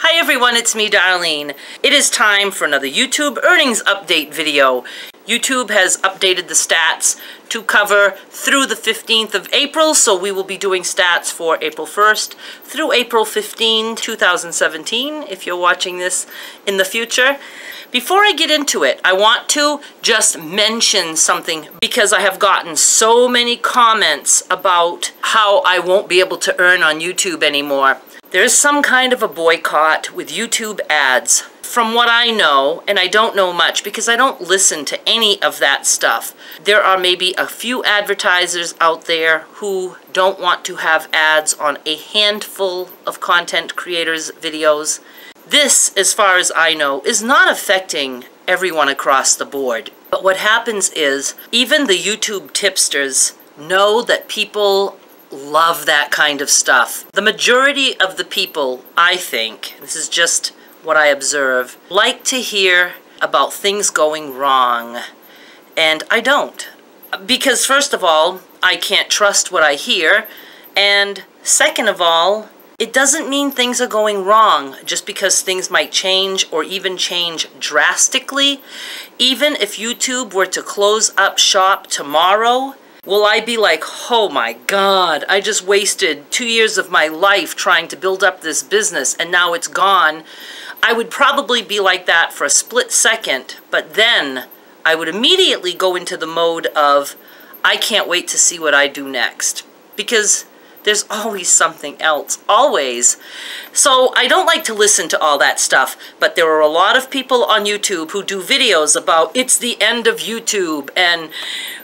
Hi everyone, it's me, Darlene. It is time for another YouTube earnings update video. YouTube has updated the stats to cover through the 15th of April, so we will be doing stats for April 1st through April 15, 2017, if you're watching this in the future. Before I get into it, I want to just mention something because I have gotten so many comments about how I won't be able to earn on YouTube anymore. There's some kind of a boycott with YouTube ads. From what I know, and I don't know much because I don't listen to any of that stuff, there are maybe a few advertisers out there who don't want to have ads on a handful of content creators' videos. This, as far as I know, is not affecting everyone across the board. But what happens is, even the YouTube tipsters know that people love that kind of stuff. The majority of the people, I think, this is just what I observe, like to hear about things going wrong. And I don't. Because first of all, I can't trust what I hear. And second of all, it doesn't mean things are going wrong just because things might change or even change drastically. Even if YouTube were to close up shop tomorrow, will I be like, oh my God, I just wasted 2 years of my life trying to build up this business and now it's gone? I would probably be like that for a split second, but then I would immediately go into the mode of, I can't wait to see what I do next. Because there's always something else, always. So I don't like to listen to all that stuff, but there are a lot of people on YouTube who do videos about it's the end of YouTube and,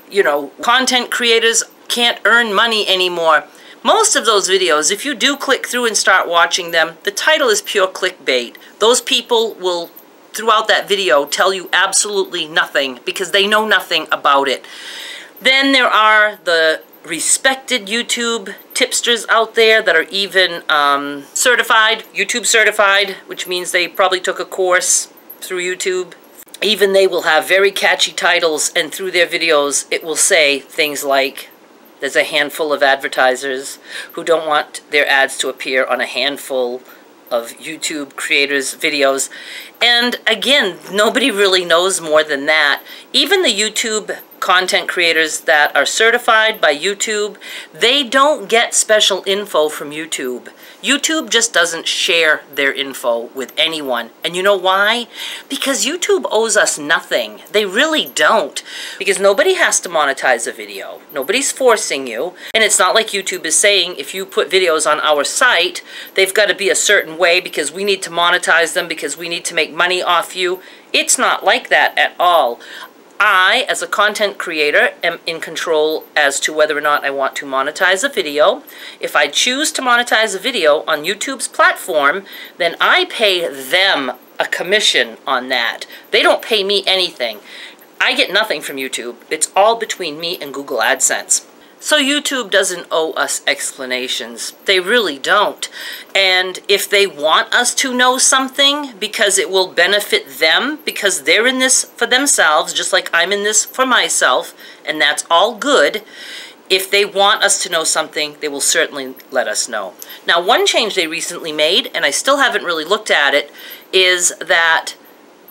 you know, content creators can't earn money anymore. Most of those videos, if you do click through and start watching them, the title is pure clickbait. Those people will, throughout that video, tell you absolutely nothing because they know nothing about it. Then there are the respected YouTube tipsters out there that are even certified, YouTube certified, which means they probably took a course through YouTube. Even they will have very catchy titles, and through their videos it will say things like, there's a handful of advertisers who don't want their ads to appear on a handful of YouTube creators' videos. And again, nobody really knows more than that. Even the YouTube content creators that are certified by YouTube, they don't get special info from YouTube. YouTube just doesn't share their info with anyone. And you know why? Because YouTube owes us nothing. They really don't. Because nobody has to monetize a video. Nobody's forcing you. And it's not like YouTube is saying if you put videos on our site, they've got to be a certain way because we need to monetize them, because we need to make money off you. It's not like that at all. I, as a content creator, am in control as to whether or not I want to monetize a video. If I choose to monetize a video on YouTube's platform, then I pay them a commission on that. They don't pay me anything. I get nothing from YouTube. It's all between me and Google AdSense. So YouTube doesn't owe us explanations. They really don't. And if they want us to know something because it will benefit them, because they're in this for themselves, just like I'm in this for myself, and that's all good, if they want us to know something, they will certainly let us know. Now, one change they recently made, and I still haven't really looked at it, is that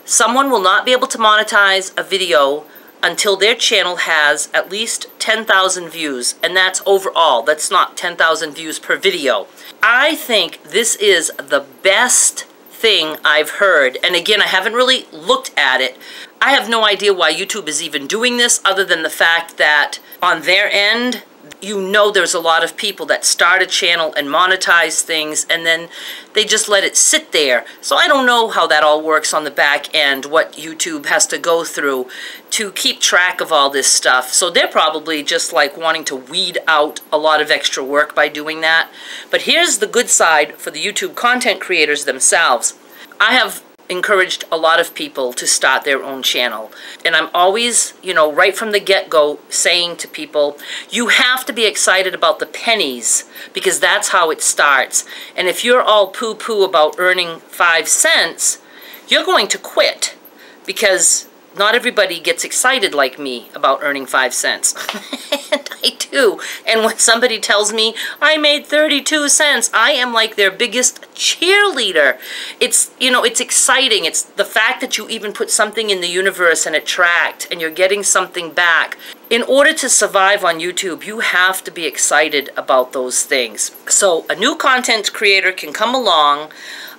someone will not be able to monetize a video until their channel has at least 10,000 views, and that's overall. That's not 10,000 views per video. I think this is the best thing I've heard, and again, I haven't really looked at it. I have no idea why YouTube is even doing this, other than the fact that on their end, you know there's a lot of people that start a channel and monetize things and then they just let it sit there. So I don't know how that all works on the back end, what YouTube has to go through to keep track of all this stuff. So they're probably just like wanting to weed out a lot of extra work by doing that. But here's the good side for the YouTube content creators themselves. I have encouraged a lot of people to start their own channel. And I'm always, you know, right from the get-go saying to people, you have to be excited about the pennies because that's how it starts. And if you're all poo-poo about earning 5 cents, you're going to quit because not everybody gets excited like me about earning 5 cents. And I do. And when somebody tells me I made 32 cents, I am like their biggest cheerleader. It's, you know, it's exciting. It's the fact that you even put something in the universe and it tracked and you're getting something back. In order to survive on YouTube, you have to be excited about those things. So a new content creator can come along,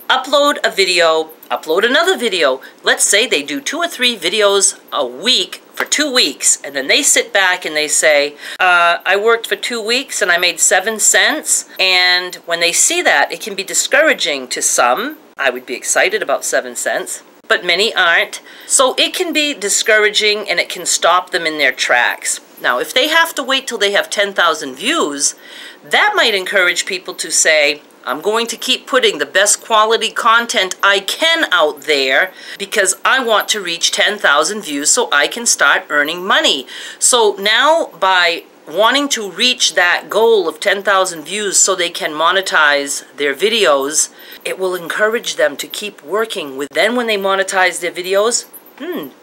upload a video, upload another video. Let's say they do 2 or 3 videos a week for 2 weeks, and then they sit back and they say, I worked for 2 weeks and I made 7 cents. And when they see that, it can be discouraging to some. I would be excited about 7 cents, but many aren't. So it can be discouraging and it can stop them in their tracks. Now, if they have to wait till they have 10,000 views, that might encourage people to say, I'm going to keep putting the best quality content I can out there because I want to reach 10,000 views so I can start earning money. So now by wanting to reach that goal of 10,000 views so they can monetize their videos, it will encourage them to keep working with. Then when they monetize their videos,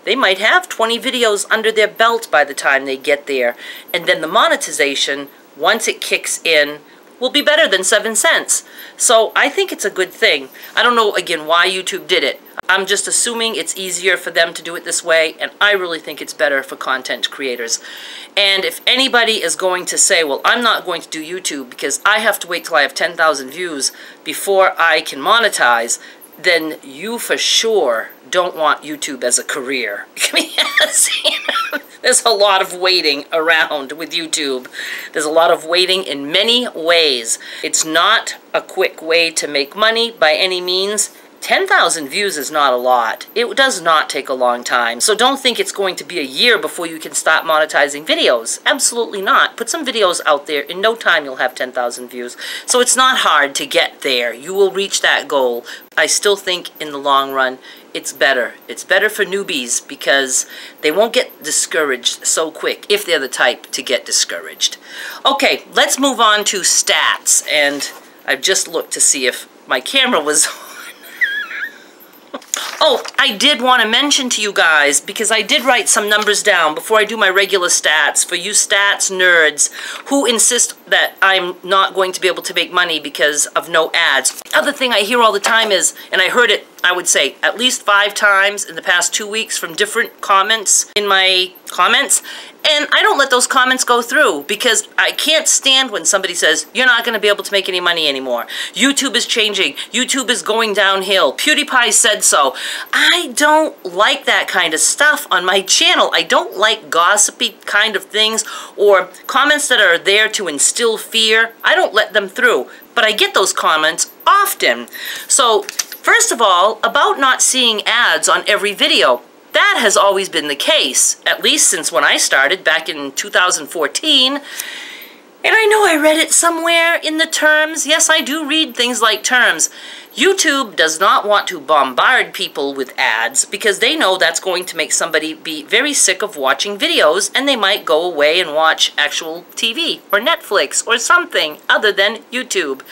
they might have 20 videos under their belt by the time they get there. And then the monetization, once it kicks in, will be better than 7 cents. So I think it's a good thing. I don't know, again, why YouTube did it. I'm just assuming it's easier for them to do it this way, and I really think it's better for content creators. And if anybody is going to say, well, I'm not going to do YouTube because I have to wait till I have 10,000 views before I can monetize, then you for sure don't want YouTube as a career. There's a lot of waiting around with YouTube. There's a lot of waiting in many ways. It's not a quick way to make money by any means. 10,000 views is not a lot. It does not take a long time. So don't think it's going to be a year before you can start monetizing videos. Absolutely not. Put some videos out there. In no time you'll have 10,000 views. So it's not hard to get there. You will reach that goal. I still think in the long run it's better. It's better for newbies because they won't get discouraged so quick if they're the type to get discouraged. Okay, let's move on to stats. And I've just looked to see if my camera was on. Oh, I did want to mention to you guys, because I did write some numbers down before I do my regular stats, for you stats nerds who insist that I'm not going to be able to make money because of no ads. Other thing I hear all the time is, and I heard it, I would say, at least 5 times in the past 2 weeks from different comments in my comments, and I don't let those comments go through because I can't stand when somebody says, you're not going to be able to make any money anymore. YouTube is changing. YouTube is going downhill. PewDiePie said so. I don't like that kind of stuff on my channel. I don't like gossipy kind of things or comments that are there to instill fear. I don't let them through, but I get those comments often. So, first of all, about not seeing ads on every video. That has always been the case, at least since when I started back in 2014. And I know I read it somewhere in the terms. Yes, I do read things like terms. YouTube does not want to bombard people with ads because they know that's going to make somebody be very sick of watching videos and they might go away and watch actual TV or Netflix or something other than YouTube.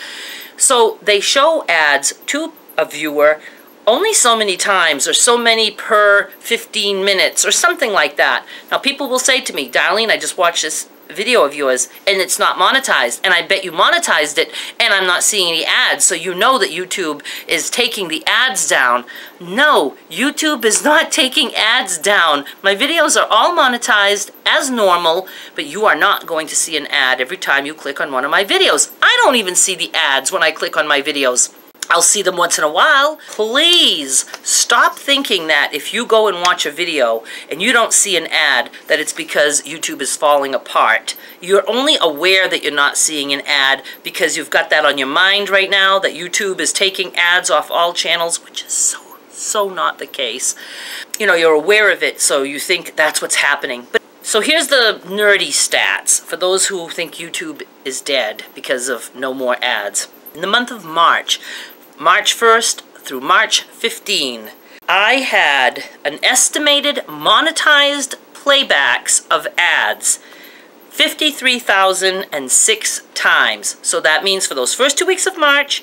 So they show ads to a viewer only so many times or so many per 15 minutes or something like that. Now people will say to me, Darlene, I just watched this video of yours and it's not monetized, and I bet you monetized it and I'm not seeing any ads, so you know that YouTube is taking the ads down. No, YouTube is not taking ads down. My videos are all monetized as normal, but you are not going to see an ad every time you click on one of my videos. I don't even see the ads when I click on my videos. I'll see them once in a while. Please stop thinking that if you go and watch a video and you don't see an ad, that it's because YouTube is falling apart. You're only aware that you're not seeing an ad because you've got that on your mind right now, that YouTube is taking ads off all channels, which is so not the case. You know, you're aware of it, so you think that's what's happening. But so here's the nerdy stats for those who think YouTube is dead because of no more ads. In the month of March 1st through March 15, I had an estimated monetized playbacks of ads 53,006 times. So that means for those first 2 weeks of March,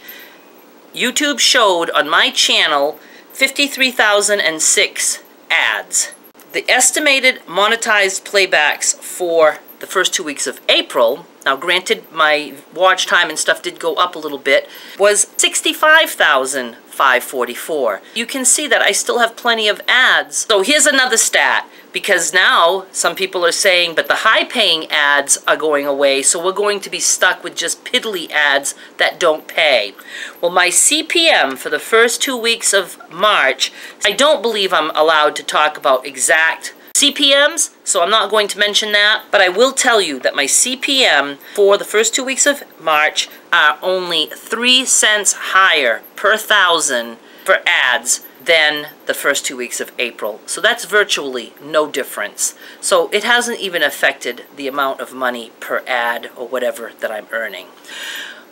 YouTube showed on my channel 53,006 ads. the estimated monetized playbacks for the first 2 weeks of April, now granted my watch time and stuff did go up a little bit, was 65,544. You can see that I still have plenty of ads. So here's another stat, because now some people are saying, but the high-paying ads are going away, so we're going to be stuck with just piddly ads that don't pay. Well, my CPM for the first 2 weeks of March, I don't believe I'm allowed to talk about exact CPMs, so I'm not going to mention that, but I will tell you that my CPM for the first 2 weeks of March are only 3 cents higher per thousand for ads than the first 2 weeks of April. So that's virtually no difference. So it hasn't even affected the amount of money per ad or whatever that I'm earning.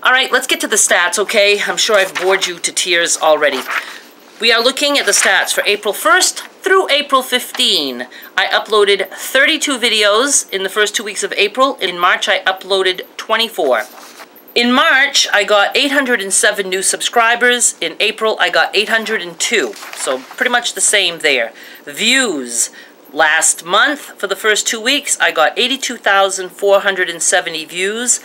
All right, let's get to the stats, okay? I'm sure I've bored you to tears already. We are looking at the stats for April 1st through April 15. I uploaded 32 videos in the first 2 weeks of April. In March, I uploaded 24. In March, I got 807 new subscribers. In April, I got 802. So pretty much the same there. Views. Last month, for the first 2 weeks, I got 82,470 views.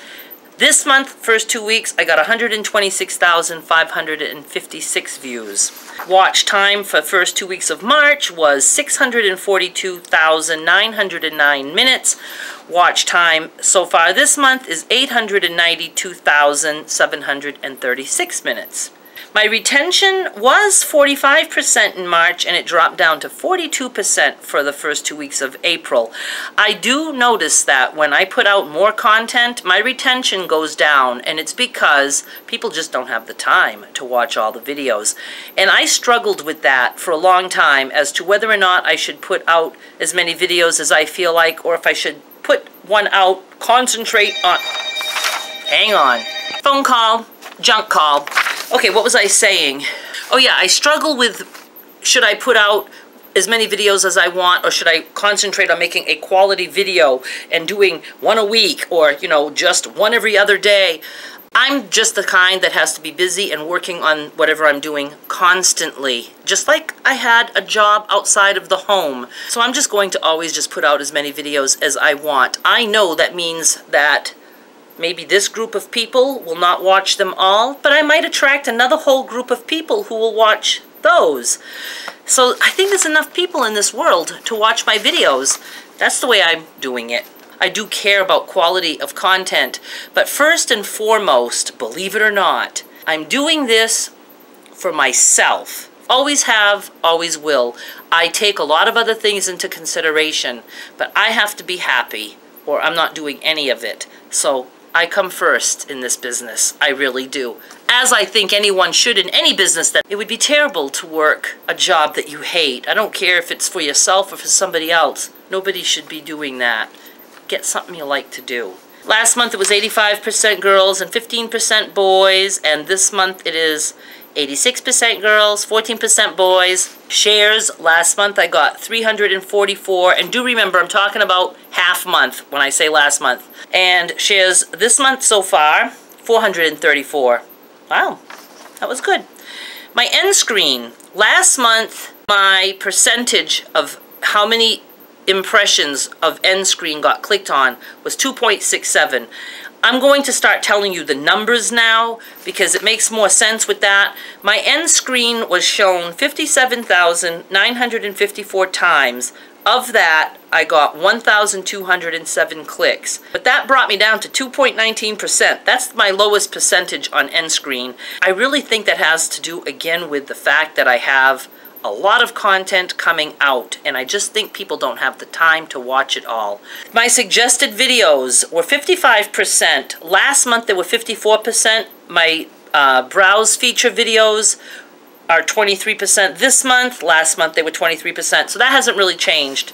This month, first 2 weeks, I got 126,556 views. Watch time for first 2 weeks of March was 642,909 minutes. Watch time so far this month is 892,736 minutes. My retention was 45% in March, and it dropped down to 42% for the first 2 weeks of April. I do notice that when I put out more content, my retention goes down, and it's because people just don't have the time to watch all the videos. And I struggled with that for a long time as to whether or not I should put out as many videos as I feel like, or if I should put one out, concentrate on... Hang on. Phone call, junk call. Okay, what was I saying? Oh yeah, I struggle with, should I put out as many videos as I want, or should I concentrate on making a quality video and doing one a week, or, you know, just one every other day? I'm just the kind that has to be busy and working on whatever I'm doing constantly, just like I had a job outside of the home. So I'm just going to always just put out as many videos as I want. I know that means that maybe this group of people will not watch them all, but I might attract another whole group of people who will watch those. So I think there's enough people in this world to watch my videos. That's the way I'm doing it. I do care about quality of content, but first and foremost, believe it or not, I'm doing this for myself. Always have, always will. I take a lot of other things into consideration, but I have to be happy, or I'm not doing any of it. So I come first in this business. I really do. As I think anyone should in any business, that it would be terrible to work a job that you hate. I don't care if it's for yourself or for somebody else. Nobody should be doing that. Get something you like to do. Last month it was 85% girls and 15% boys, and this month it is 86% girls, 14% boys. Shares, last month I got 344, and do remember I'm talking about half month when I say last month. And shares this month so far, 434. Wow, that was good. My end screen, last month my percentage of how many impressions of end screen got clicked on was 2.67. I'm going to start telling you the numbers now because it makes more sense with that. My end screen was shown 57,954 times. Of that, I got 1,207 clicks. But that brought me down to 2.19%. That's my lowest percentage on end screen. I really think that has to do, again, with the fact that I have a lot of content coming out, and I just think people don't have the time to watch it all. My suggested videos were 55%. Last month they were 54%. My browse feature videos are 23% this month. Last month they were 23%, so that hasn't really changed.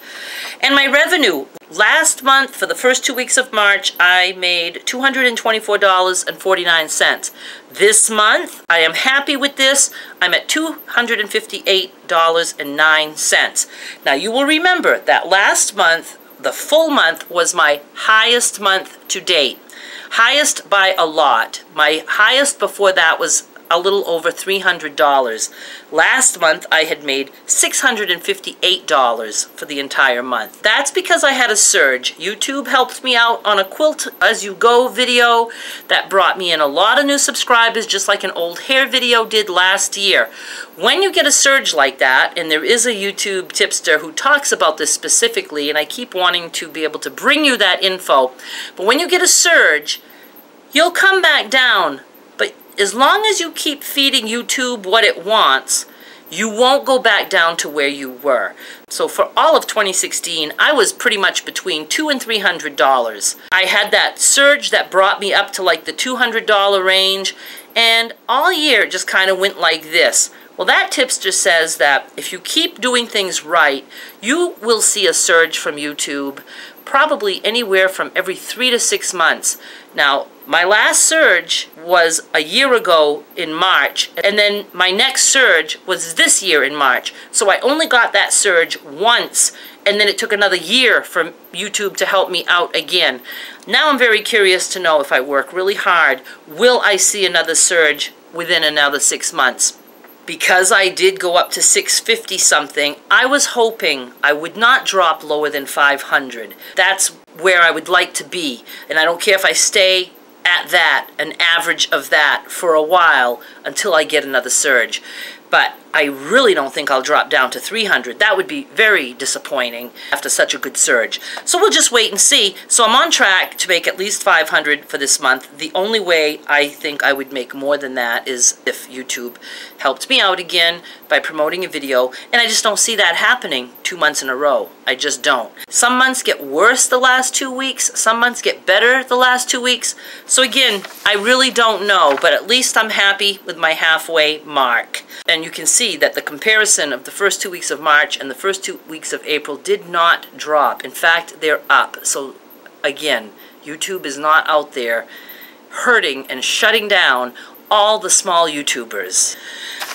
And my revenue, last month for the first 2 weeks of March, I made $224.49. This month, I am happy with this. I'm at $258.09. Now you will remember that last month, the full month, was my highest month to date. Highest by a lot. My highest before that was a little over $300. Last month, I had made $658 for the entire month. That's because I had a surge. YouTube helped me out on a quilt as you go video that brought me in a lot of new subscribers, just like an old hair video did last year. When you get a surge like that, and there is a YouTube tipster who talks about this specifically, and I keep wanting to be able to bring you that info, but when you get a surge, you'll come back down. But as long as you keep feeding YouTube what it wants, you won't go back down to where you were. So for all of 2016, I was pretty much between $200 and $300. I had that surge that brought me up to like the $200 range, and all year it just kind of went like this. Well, that tipster says that if you keep doing things right, you will see a surge from YouTube probably anywhere from every 3 to 6 months. Now, my last surge was a year ago in March, and then my next surge was this year in March. So I only got that surge once, and then it took another year for YouTube to help me out again. Now I'm very curious to know, if I work really hard, will I see another surge within another 6 months? Because I did go up to 650 something, I was hoping I would not drop lower than 500. That's where I would like to be, and I don't care if I stay at that, an average of that, for a while until I get another surge. But I really don't think I'll drop down to 300. That would be very disappointing after such a good surge. So we'll just wait and see. So I'm on track to make at least 500 for this month. The only way I think I would make more than that is if YouTube helped me out again by promoting a video, and I just don't see that happening 2 months in a row. I just don't. Some months get worse the last 2 weeks. Some months get better the last 2 weeks. So again, I really don't know, but at least I'm happy with my halfway mark. And you can see that the comparison of the first 2 weeks of March and the first 2 weeks of April did not drop. In fact, they're up. So again, YouTube is not out there hurting and shutting down all the small YouTubers.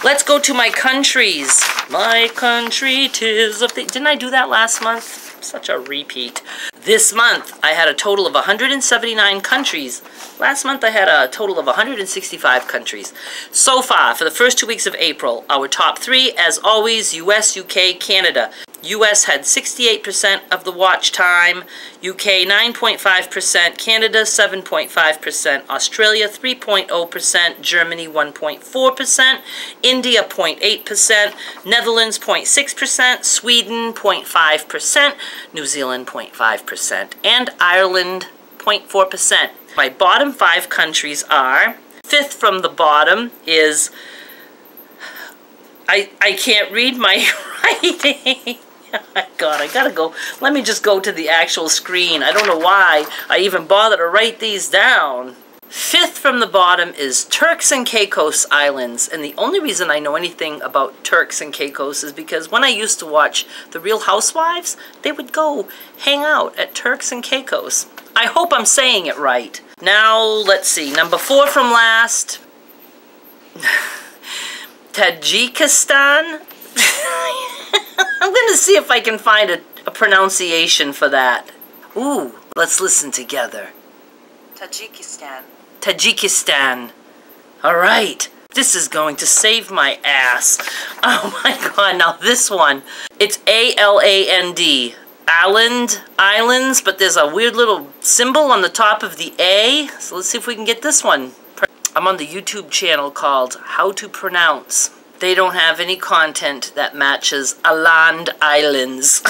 Let's go to my countries. My country 'tis of the... Didn't I do that last month? Such a repeat. This month, I had a total of 179 countries. Last month, I had a total of 165 countries. So far, for the first 2 weeks of April, our top 3, as always, US, UK, Canada. US had 68% of the watch time, UK 9.5%, Canada 7.5%, Australia 3.0%, Germany 1.4%, India 0.8%, Netherlands 0.6%, Sweden 0.5%, New Zealand 0.5%, and Ireland 0.4%. My bottom 5 countries are, 5th from the bottom is, I can't read my writing. God, I gotta go. Let me just go to the actual screen. I don't know why I even bother to write these down. 5th from the bottom is Turks and Caicos Islands, and the only reason I know anything about Turks and Caicos is because when I used to watch The Real Housewives, they would go hang out at Turks and Caicos. I hope I'm saying it right. Now, let's see. Number 4 from last. Tajikistan. I'm going to see if I can find a pronunciation for that. Ooh, let's listen together. Tajikistan. Tajikistan. All right. This is going to save my ass. Oh my God, now this one. It's A-L-A-N-D. Islands, but there's a weird little symbol on the top of the A. So let's see if we can get this one. I'm on the YouTube channel called How to Pronounce. They don't have any content that matches Aland Islands.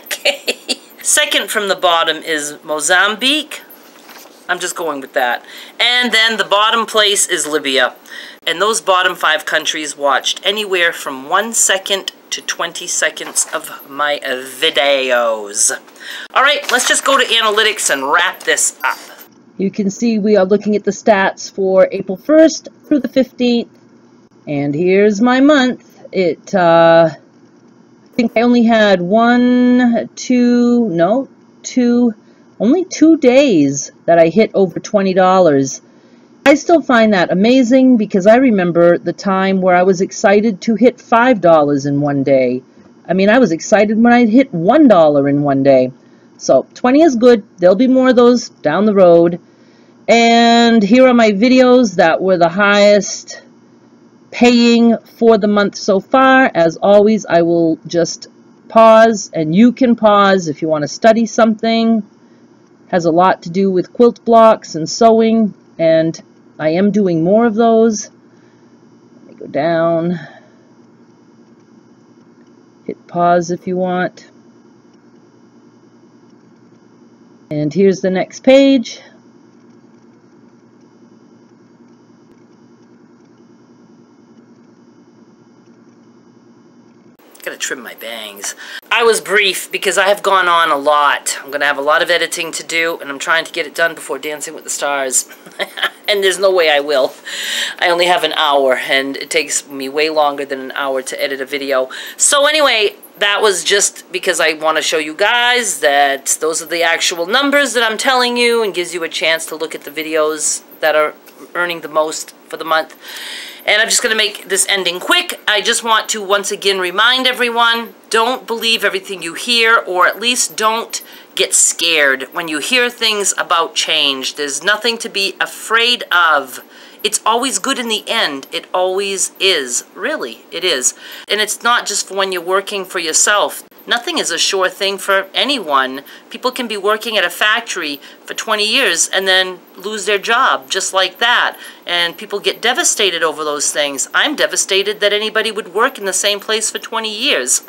Okay. 2nd from the bottom is Mozambique. I'm just going with that. And then the bottom place is Libya. And those bottom 5 countries watched anywhere from 1 second to 20 seconds of my videos. All right, let's just go to analytics and wrap this up. You can see we are looking at the stats for April 1st through the 15th. And here's my month. I think I only had only 2 days that I hit over $20. I still find that amazing because I remember the time where I was excited to hit $5 in one day. I mean, I was excited when I hit $1 in one day. So 20 is good. There'll be more of those down the road. And here are my videos that were the highest paying for the month so far. As always, I will just pause, and you can pause if you want to study something. Has a lot to do with quilt blocks and sewing, and I am doing more of those. Let me go down. Hit pause if you want. And here's the next page. Gotta trim my bangs. I was brief because I have gone on a lot. I'm gonna have a lot of editing to do, and I'm trying to get it done before Dancing with the Stars. And there's no way I will. I only have an hour, and it takes me way longer than an hour to edit a video. So anyway, that was just because I want to show you guys that those are the actual numbers that I'm telling you, and gives you a chance to look at the videos that are earning the most for the month. And I'm just going to make this ending quick. I just want to once again remind everyone, don't believe everything you hear, or at least don't get scared when you hear things about change. There's nothing to be afraid of. It's always good in the end. It always is. Really, it is. And it's not just for when you're working for yourself. Nothing is a sure thing for anyone. People can be working at a factory for 20 years and then lose their job just like that. And people get devastated over those things. I'm devastated that anybody would work in the same place for 20 years.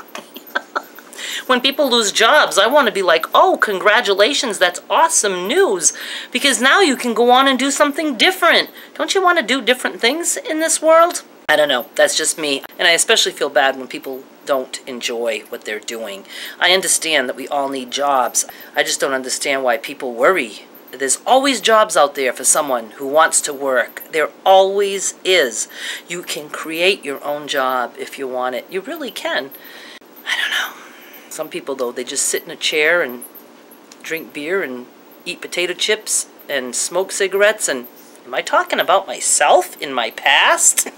When people lose jobs, I want to be like, oh, congratulations, that's awesome news. Because now you can go on and do something different. Don't you want to do different things in this world? I don't know. That's just me. And I especially feel bad when people don't enjoy what they're doing. I understand that we all need jobs. I just don't understand why people worry. There's always jobs out there for someone who wants to work. There always is. You can create your own job if you want it. You really can. I don't know. Some people, though, they just sit in a chair and drink beer and eat potato chips and smoke cigarettes. And am I talking about myself in my past?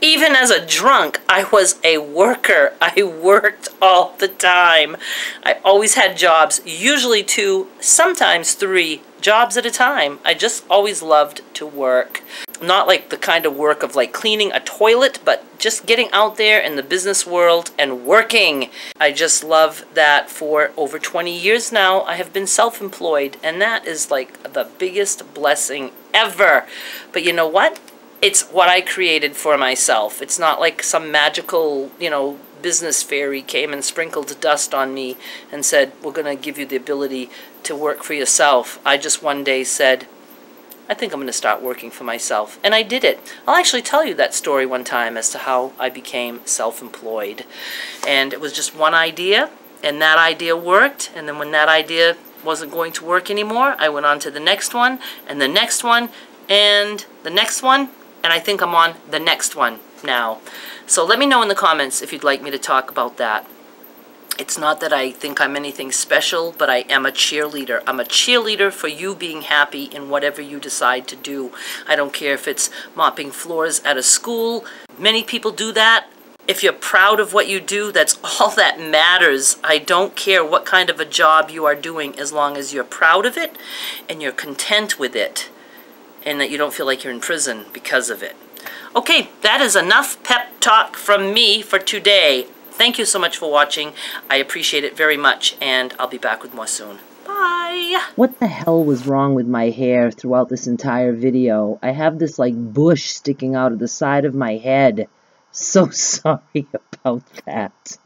Even as a drunk, I was a worker. I worked all the time. I always had jobs, usually 2, sometimes 3 jobs at a time. I just always loved to work. Not like the kind of work of like cleaning a toilet, but just getting out there in the business world and working. I just love that. For over 20 years now, I have been self-employed, and that is like the biggest blessing ever. But you know what? It's what I created for myself. It's not like some magical, business fairy came and sprinkled dust on me and said, we're going to give you the ability to work for yourself. I just one day said, I think I'm going to start working for myself. And I did it. I'll actually tell you that story one time as to how I became self-employed. And it was just one idea, and that idea worked. And then when that idea wasn't going to work anymore, I went on to the next one, and the next one, and the next one. And I think I'm on the next one now. So let me know in the comments if you'd like me to talk about that. It's not that I think I'm anything special, but I am a cheerleader. I'm a cheerleader for you being happy in whatever you decide to do. I don't care if it's mopping floors at a school. Many people do that. If you're proud of what you do, that's all that matters. I don't care what kind of a job you are doing, as long as you're proud of it and you're content with it, and that you don't feel like you're in prison because of it. Okay, that is enough pep talk from me for today. Thank you so much for watching. I appreciate it very much, and I'll be back with more soon. Bye! What the hell was wrong with my hair throughout this entire video? I have this like bush sticking out of the side of my head. So sorry about that.